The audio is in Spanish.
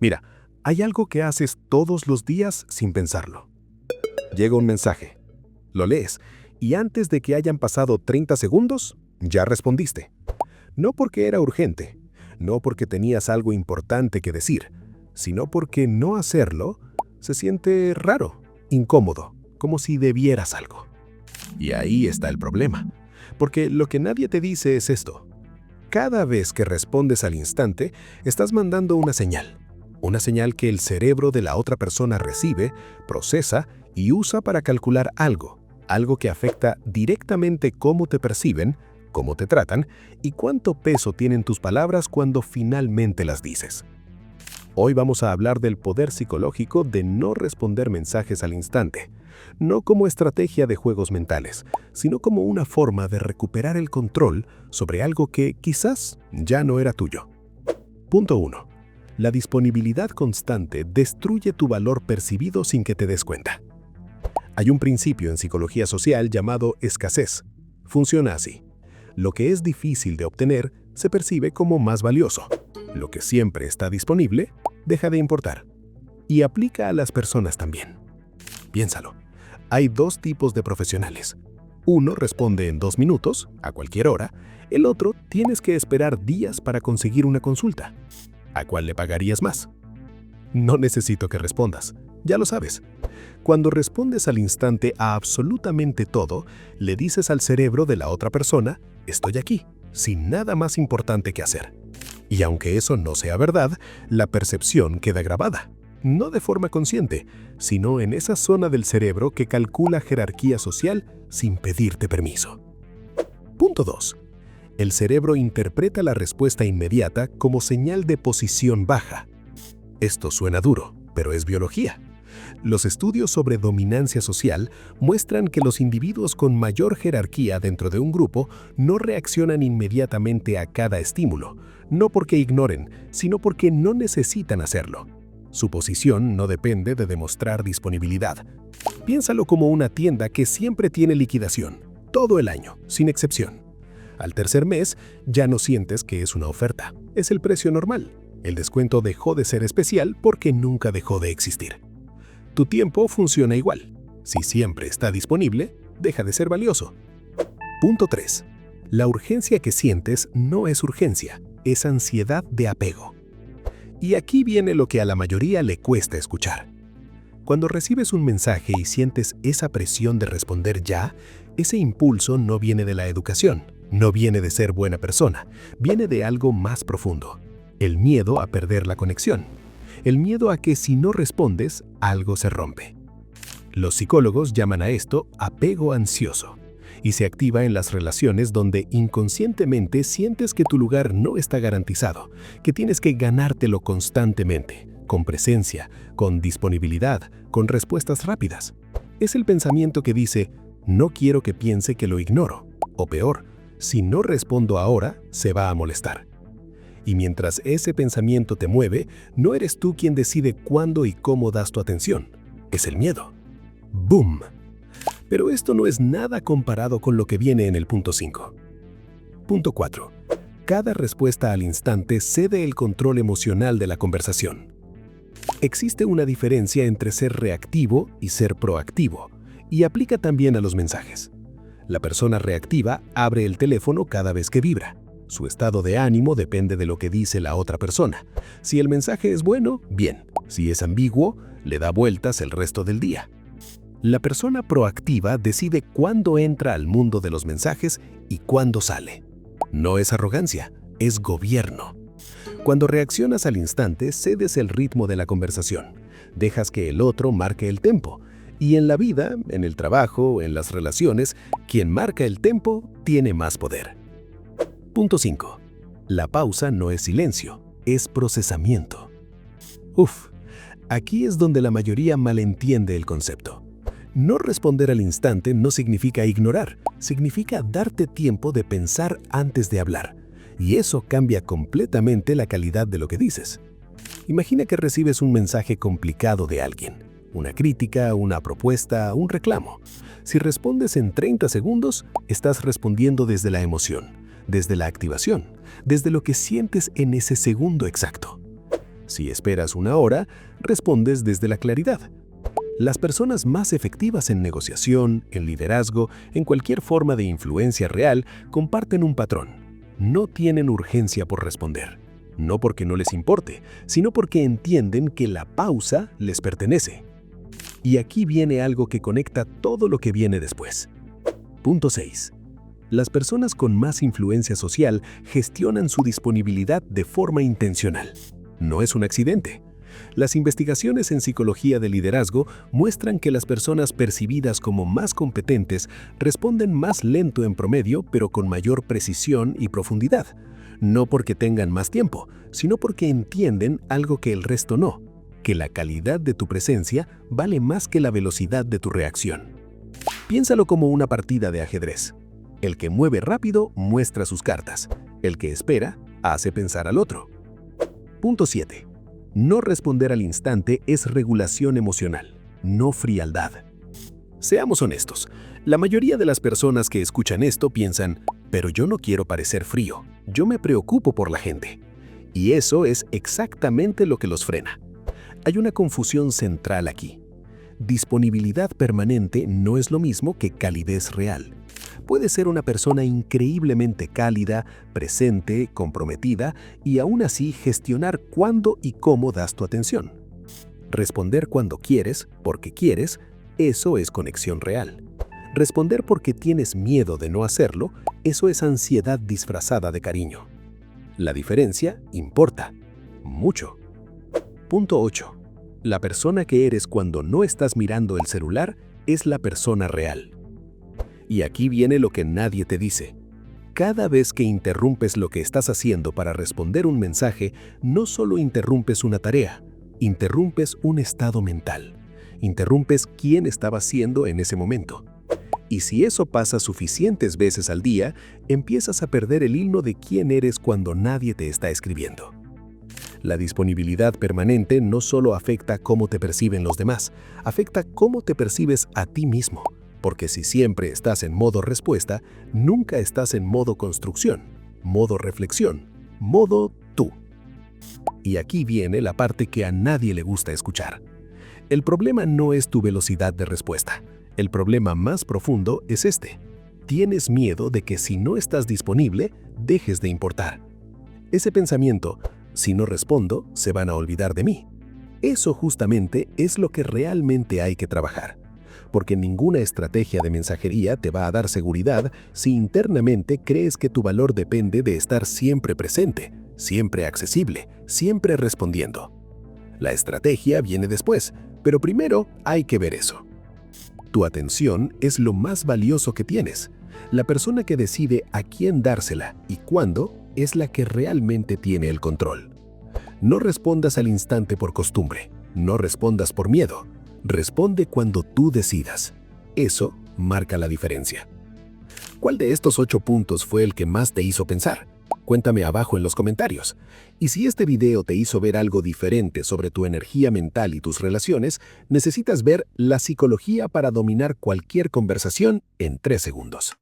Mira, hay algo que haces todos los días sin pensarlo. Llega un mensaje, lo lees y antes de que hayan pasado 30 segundos, ya respondiste. No porque era urgente, no porque tenías algo importante que decir, sino porque no hacerlo se siente raro, incómodo, como si debieras algo. Y ahí está el problema, porque lo que nadie te dice es esto. Cada vez que respondes al instante, estás mandando una señal que el cerebro de la otra persona recibe, procesa y usa para calcular algo que afecta directamente cómo te perciben, cómo te tratan y cuánto peso tienen tus palabras cuando finalmente las dices. Hoy vamos a hablar del poder psicológico de no responder mensajes al instante, no como estrategia de juegos mentales, sino como una forma de recuperar el control sobre algo que quizás ya no era tuyo. Punto 1. La disponibilidad constante destruye tu valor percibido sin que te des cuenta. Hay un principio en psicología social llamado escasez. Funciona así. Lo que es difícil de obtener se percibe como más valioso. Lo que siempre está disponible deja de importar. Y aplica a las personas también. Piénsalo. Hay dos tipos de profesionales. Uno responde en 2 minutos, a cualquier hora. El otro tienes que esperar días para conseguir una consulta. ¿A cuál le pagarías más? No necesito que respondas. Ya lo sabes. Cuando respondes al instante a absolutamente todo, le dices al cerebro de la otra persona, estoy aquí, sin nada más importante que hacer. Y aunque eso no sea verdad, la percepción queda grabada. No de forma consciente, sino en esa zona del cerebro que calcula jerarquía social sin pedirte permiso. Punto 2. El cerebro interpreta la respuesta inmediata como señal de posición baja. Esto suena duro, pero es biología. Los estudios sobre dominancia social muestran que los individuos con mayor jerarquía dentro de un grupo no reaccionan inmediatamente a cada estímulo, no porque ignoren, sino porque no necesitan hacerlo. Su posición no depende de demostrar disponibilidad. Piénsalo como una tienda que siempre tiene liquidación, todo el año, sin excepción. Al tercer mes, ya no sientes que es una oferta, es el precio normal. El descuento dejó de ser especial porque nunca dejó de existir. Tu tiempo funciona igual. Si siempre está disponible, deja de ser valioso. Punto 3. La urgencia que sientes no es urgencia, es ansiedad de apego. Y aquí viene lo que a la mayoría le cuesta escuchar. Cuando recibes un mensaje y sientes esa presión de responder ya, ese impulso no viene de la educación, no viene de ser buena persona, viene de algo más profundo. El miedo a perder la conexión. El miedo a que si no respondes, algo se rompe. Los psicólogos llaman a esto apego ansioso y se activa en las relaciones donde inconscientemente sientes que tu lugar no está garantizado, que tienes que ganártelo constantemente, con presencia, con disponibilidad, con respuestas rápidas. Es el pensamiento que dice, no quiero que piense que lo ignoro, o peor, si no respondo ahora, se va a molestar. Y mientras ese pensamiento te mueve, no eres tú quien decide cuándo y cómo das tu atención. Es el miedo. ¡Boom! Pero esto no es nada comparado con lo que viene en el punto 5. Punto 4. Cada respuesta al instante cede el control emocional de la conversación. Existe una diferencia entre ser reactivo y ser proactivo, y aplica también a los mensajes. La persona reactiva abre el teléfono cada vez que vibra. Su estado de ánimo depende de lo que dice la otra persona. Si el mensaje es bueno, bien. Si es ambiguo, le da vueltas el resto del día. La persona proactiva decide cuándo entra al mundo de los mensajes y cuándo sale. No es arrogancia, es gobierno. Cuando reaccionas al instante, cedes el ritmo de la conversación. Dejas que el otro marque el tempo. Y en la vida, en el trabajo, en las relaciones, quien marca el tempo tiene más poder. Punto 5. La pausa no es silencio, es procesamiento. Aquí es donde la mayoría malentiende el concepto. No responder al instante no significa ignorar, significa darte tiempo de pensar antes de hablar. Y eso cambia completamente la calidad de lo que dices. Imagina que recibes un mensaje complicado de alguien, una crítica, una propuesta, un reclamo. Si respondes en 30 segundos, estás respondiendo desde la emoción, desde la activación, desde lo que sientes en ese segundo exacto. Si esperas una hora, respondes desde la claridad. Las personas más efectivas en negociación, en liderazgo, en cualquier forma de influencia real, comparten un patrón. No tienen urgencia por responder. No porque no les importe, sino porque entienden que la pausa les pertenece. Y aquí viene algo que conecta todo lo que viene después. Punto 6. Las personas con más influencia social gestionan su disponibilidad de forma intencional. No es un accidente. Las investigaciones en psicología de liderazgo muestran que las personas percibidas como más competentes responden más lento en promedio, pero con mayor precisión y profundidad. No porque tengan más tiempo, sino porque entienden algo que el resto no, que la calidad de tu presencia vale más que la velocidad de tu reacción. Piénsalo como una partida de ajedrez. El que mueve rápido muestra sus cartas. El que espera hace pensar al otro. Punto 7. No responder al instante es regulación emocional, no frialdad. Seamos honestos, la mayoría de las personas que escuchan esto piensan, pero yo no quiero parecer frío, yo me preocupo por la gente. Y eso es exactamente lo que los frena. Hay una confusión central aquí. Disponibilidad permanente no es lo mismo que calidez real. Puede ser una persona increíblemente cálida, presente, comprometida y aún así gestionar cuándo y cómo das tu atención. Responder cuando quieres, porque quieres, eso es conexión real. Responder porque tienes miedo de no hacerlo, eso es ansiedad disfrazada de cariño. La diferencia importa mucho. Punto 8. La persona que eres cuando no estás mirando el celular es la persona real. Y aquí viene lo que nadie te dice. Cada vez que interrumpes lo que estás haciendo para responder un mensaje, no solo interrumpes una tarea, interrumpes un estado mental. Interrumpes quién estabas siendo en ese momento. Y si eso pasa suficientes veces al día, empiezas a perder el hilo de quién eres cuando nadie te está escribiendo. La disponibilidad permanente no solo afecta cómo te perciben los demás, afecta cómo te percibes a ti mismo. Porque si siempre estás en modo respuesta, nunca estás en modo construcción, modo reflexión, modo tú. Y aquí viene la parte que a nadie le gusta escuchar. El problema no es tu velocidad de respuesta. El problema más profundo es este. Tienes miedo de que si no estás disponible, dejes de importar. Ese pensamiento, si no respondo, se van a olvidar de mí. Eso justamente es lo que realmente hay que trabajar. Porque ninguna estrategia de mensajería te va a dar seguridad si internamente crees que tu valor depende de estar siempre presente, siempre accesible, siempre respondiendo. La estrategia viene después, pero primero hay que ver eso. Tu atención es lo más valioso que tienes. La persona que decide a quién dársela y cuándo es la que realmente tiene el control. No respondas al instante por costumbre, no respondas por miedo. Responde cuando tú decidas. Eso marca la diferencia. ¿Cuál de estos 8 puntos fue el que más te hizo pensar? Cuéntame abajo en los comentarios. Y si este video te hizo ver algo diferente sobre tu energía mental y tus relaciones, necesitas ver La psicología para dominar cualquier conversación en 3 segundos.